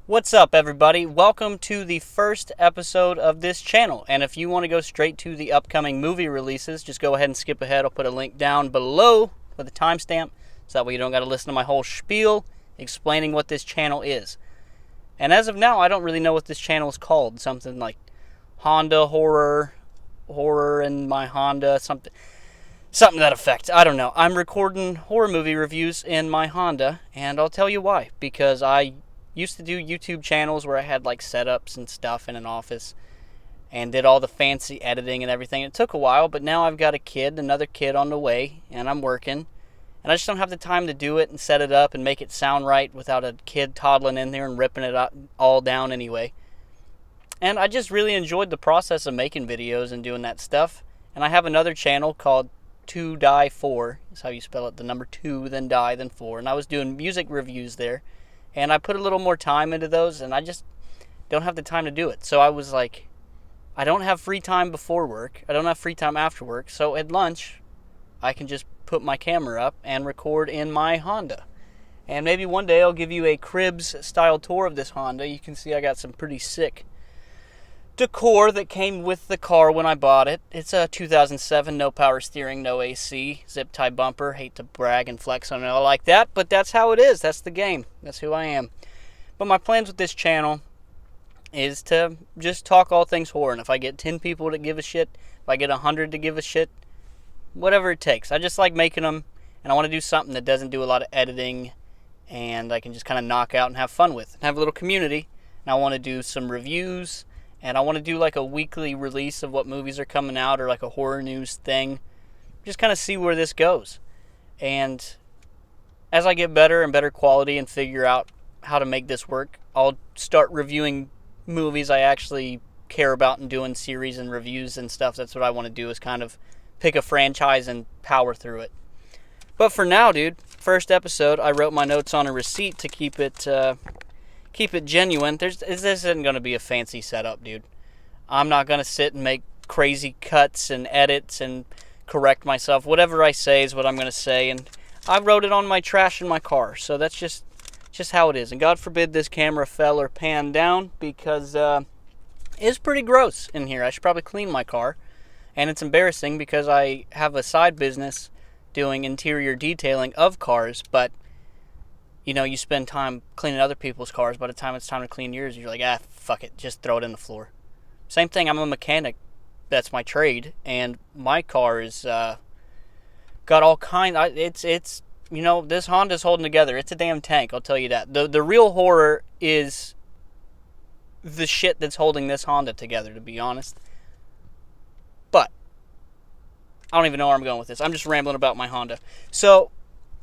What's up, everybody? Welcome to the first episode of this channel. And if you want to go straight to the upcoming movie releases, just go ahead and skip ahead. I'll put a link down below with a timestamp, so that way you don't got to listen to my whole spiel explaining what this channel is. And as of now, I don't really know what this channel is called. Something like Honda Horror in my Honda, something to that effect. I don't know. I'm recording horror movie reviews in my Honda, and I'll tell you why. Because I used to do YouTube channels where I had like setups and stuff in an office and did all the fancy editing and everything. It took a while, but now I've got another kid on the way, and I'm working. And I just don't have the time to do it and set it up and make it sound right without a kid toddling in there and ripping it all down anyway. And I just really enjoyed the process of making videos and doing that stuff. And I have another channel called 2 Die 4. That's how you spell it, the number 2, then die, then 4. And I was doing music reviews there. And I put a little more time into those, and I just don't have the time to do it. So I was like, I don't have free time before work. I don't have free time after work. So at lunch, I can just put my camera up and record in my Honda. And maybe one day I'll give you a Cribs-style tour of this Honda. You can see I got some pretty sick decor that came with the car when I bought it. It's a 2007, no power steering, no AC, zip-tie bumper. Hate to brag and flex on it all like that, but that's how it is. That's the game. That's who I am. But my plans with this channel is to just talk all things horror. And if I get 10 people to give a shit, if I get 100 to give a shit, whatever it takes. I just like making them, and I want to do something that doesn't do a lot of editing, and I can just kind of knock out and have fun with. And have a little community. And I want to do some reviews, and I want to do like a weekly release of what movies are coming out, or like a horror news thing. Just kind of see where this goes. And as I get better and better quality and figure out how to make this work, I'll start reviewing movies I actually care about and doing series and reviews and stuff. That's what I want to do, is kind of pick a franchise and power through it. But for now, dude, first episode, I wrote my notes on a receipt to keep it genuine. This isn't going to be a fancy setup, dude. I'm not going to sit and make crazy cuts and edits and correct myself. Whatever I say is what I'm going to say, and I wrote it on my trash in my car, so that's just how it is. And God forbid this camera fell or panned down, because it's pretty gross in here. I should probably clean my car, and it's embarrassing because I have a side business doing interior detailing of cars, but you know, you spend time cleaning other people's cars. By the time it's time to clean yours, you're like, fuck it, just throw it in the floor. Same thing, I'm a mechanic. That's my trade. And my car is got all kinds. It's you know, this Honda's holding together. It's a damn tank, I'll tell you that. The real horror is the shit that's holding this Honda together, to be honest. But I don't even know where I'm going with this. I'm just rambling about my Honda. So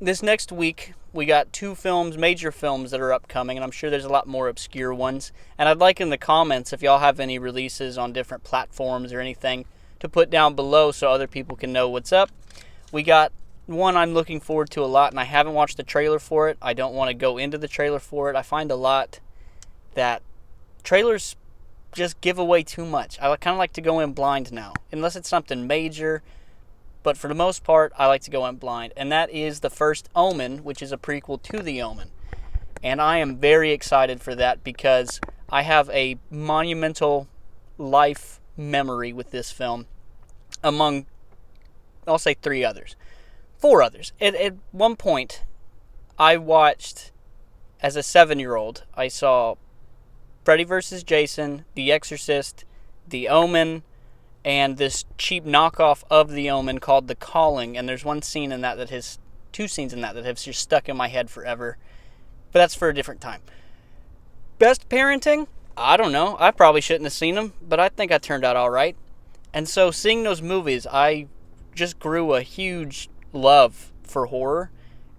this next week, we got 2 films, major films, that are upcoming, and I'm sure there's a lot more obscure ones. And I'd like in the comments, if y'all have any releases on different platforms or anything, to put down below so other people can know what's up. We got one I'm looking forward to a lot, and I haven't watched the trailer for it. I don't want to go into the trailer for it. I find a lot that trailers just give away too much. I kind of like to go in blind now, unless it's something major. But for the most part, I like to go in blind. And that is the First Omen, which is a prequel to The Omen. And I am very excited for that, because I have a monumental life memory with this film among, I'll say 4 others. At one point, I watched, as a 7-year-old, I saw Freddy vs. Jason, The Exorcist, The Omen, and this cheap knockoff of The Omen called The Calling. And there's 2 scenes in that that have just stuck in my head forever. But that's for a different time. Best parenting? I don't know. I probably shouldn't have seen them, but I think I turned out all right. And so seeing those movies, I just grew a huge love for horror,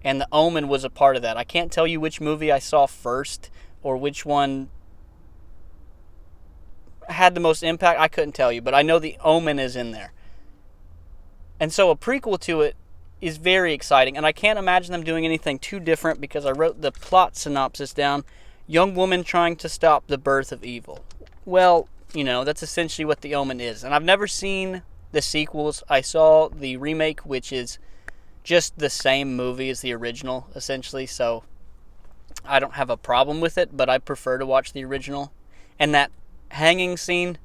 and The Omen was a part of that. I can't tell you which movie I saw first or which one had the most impact. I couldn't tell you, but I know The Omen is in there. And so a prequel to it is very exciting, and I can't imagine them doing anything too different, because I wrote the plot synopsis down. Young woman trying to stop the birth of evil. Well, you know, that's essentially what The Omen is. And I've never seen the sequels. I saw the remake, which is just the same movie as the original, essentially. So I don't have a problem with it, but I prefer to watch the original. And that hanging scene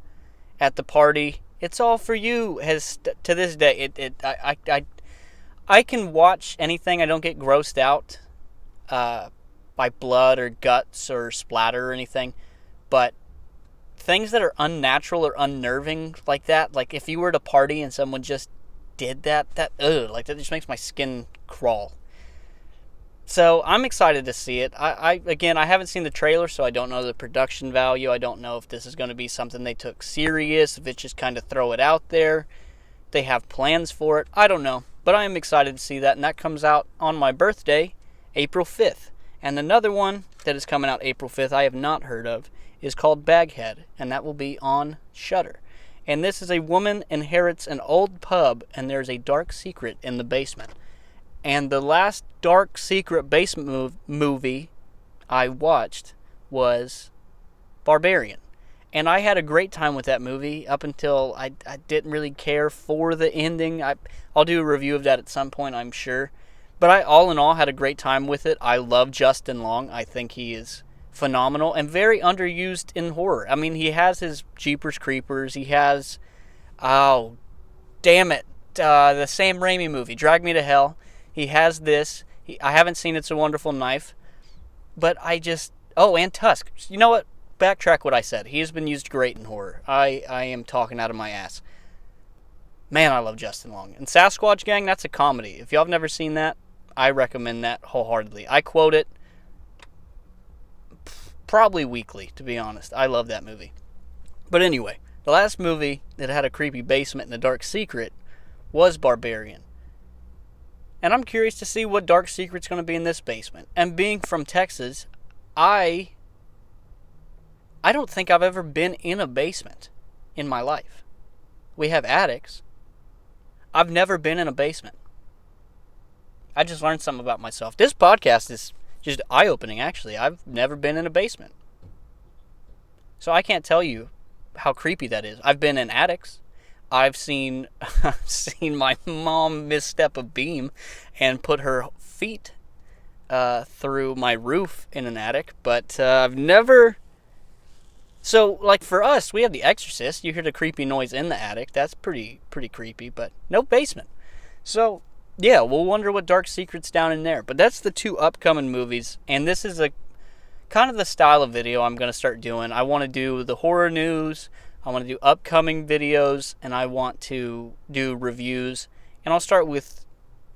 at the party, it's all for you, has to this day, I can watch anything. I don't get grossed out by blood or guts or splatter or anything, but things that are unnatural or unnerving like that, like if you were at a party and someone just did that just makes my skin crawl. So I'm excited to see it. Again, I haven't seen the trailer, so I don't know the production value. I don't know if this is going to be something they took serious, if it's just kind of throw it out there. They have plans for it. I don't know. But I am excited to see that, and that comes out on my birthday, April 5th. And another one that is coming out April 5th I have not heard of is called Baghead, and that will be on Shudder. And this is a woman inherits an old pub, and there's a dark secret in the basement. And the last dark secret basement movie I watched was Barbarian. And I had a great time with that movie up until I didn't really care for the ending. I'll do a review of that at some point, I'm sure. But I, all in all, had a great time with it. I love Justin Long. I think he is phenomenal and very underused in horror. I mean, he has his Jeepers Creepers. He has, oh, damn it, the Sam Raimi movie, Drag Me to Hell. He has this. I haven't seen It's a Wonderful Knife. But and Tusk. You know what? Backtrack what I said. He has been used great in horror. I am talking out of my ass. Man, I love Justin Long. And Sasquatch Gang, that's a comedy. If y'all have never seen that, I recommend that wholeheartedly. I quote it probably weekly, to be honest. I love that movie. But anyway, the last movie that had a creepy basement and a dark secret was Barbarian. And I'm curious to see what dark secret's going to be in this basement. And being from Texas, I don't think I've ever been in a basement in my life. We have attics. I've never been in a basement. I just learned something about myself. This podcast is just eye-opening, actually. I've never been in a basement. So I can't tell you how creepy that is. I've been in attics. I've seen my mom misstep a beam and put her feet through my roof in an attic, but I've never... So, like, for us, we have The Exorcist. You hear the creepy noise in the attic. That's pretty creepy, but no basement. So, yeah, we'll wonder what dark secret's down in there. But that's the two upcoming movies, and this is a kind of the style of video I'm going to start doing. I want to do the horror news, I want to do upcoming videos, and I want to do reviews. And I'll start with,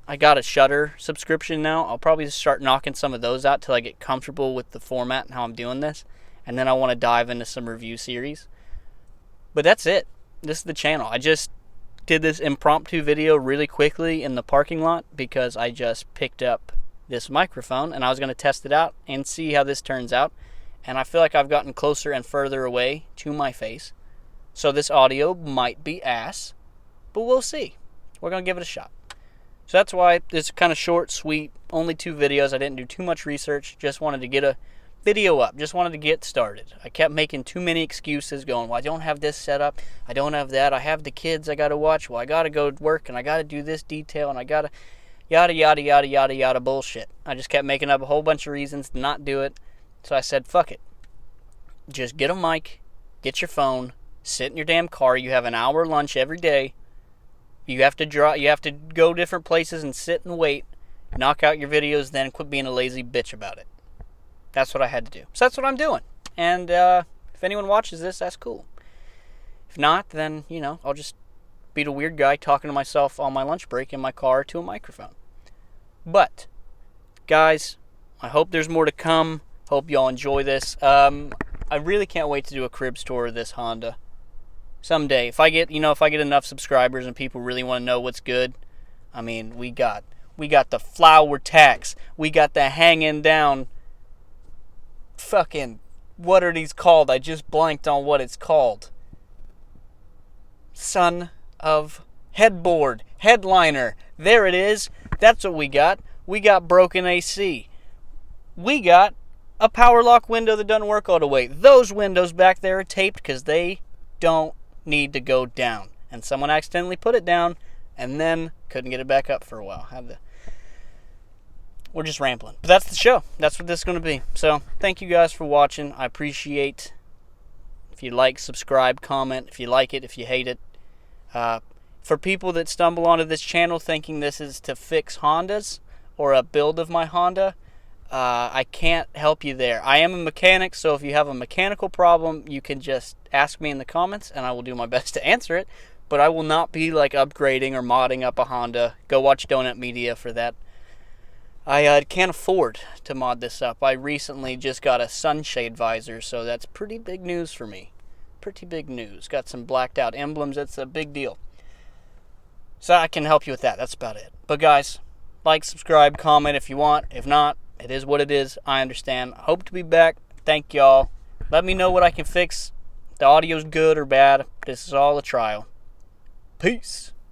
I got a Shudder subscription now. I'll probably just start knocking some of those out till I get comfortable with the format and how I'm doing this. And then I want to dive into some review series. But that's it. This is the channel. I just did this impromptu video really quickly in the parking lot because I just picked up this microphone and I was going to test it out and see how this turns out. And I feel like I've gotten closer and further away to my face. So this audio might be ass, but we'll see. We're going to give it a shot. So that's why it's kind of short, sweet, only 2 videos. I didn't do too much research. Just wanted to get a video up. Just wanted to get started. I kept making too many excuses going, well, I don't have this set up. I don't have that. I have the kids I got to watch. Well, I got to go to work and I got to do this detail and I got to yada, yada, yada, yada, yada bullshit. I just kept making up a whole bunch of reasons to not do it. So I said, fuck it. Just get a mic, get your phone, sit in your damn car. You have an hour lunch every day. You have to go different places and sit and wait. Knock out your videos, then quit being a lazy bitch about it. That's what I had to do. So that's what I'm doing. And if anyone watches this, that's cool. If not, then, I'll just be the weird guy talking to myself on my lunch break in my car to a microphone. But, guys, I hope there's more to come. Hope y'all enjoy this. I really can't wait to do a cribs tour of this Honda. Someday, if I get enough subscribers and people really want to know what's good, I mean, we got the flower tax, we got the hanging down, fucking, what are these called? I just blanked on what it's called. Son of headboard, headliner, there it is. That's what we got. We got broken AC. We got a power lock window that doesn't work all the way. Those windows back there are taped because they don't need to go down, and someone accidentally put it down and then couldn't get it back up for a while. we're just rambling. But that's the show. That's what this is going to be. So thank you guys for watching. I appreciate if you like, subscribe, comment, if you like it, if you hate it. For people that stumble onto this channel thinking this is to fix Hondas or a build of my Honda, I can't help you there. I am a mechanic, so if you have a mechanical problem, you can just ask me in the comments, and I will do my best to answer it. But I will not be like upgrading or modding up a Honda. Go watch Donut Media for that. I can't afford to mod this up. I recently just got a sunshade visor, so that's pretty big news for me. Pretty big news. Got some blacked out emblems. That's a big deal. So I can help you with that. That's about it. But guys, like, subscribe, comment if you want. If not, it is what it is. I understand. I hope to be back. Thank y'all. Let me know what I can fix. The audio's good or bad. This is all a trial. Peace.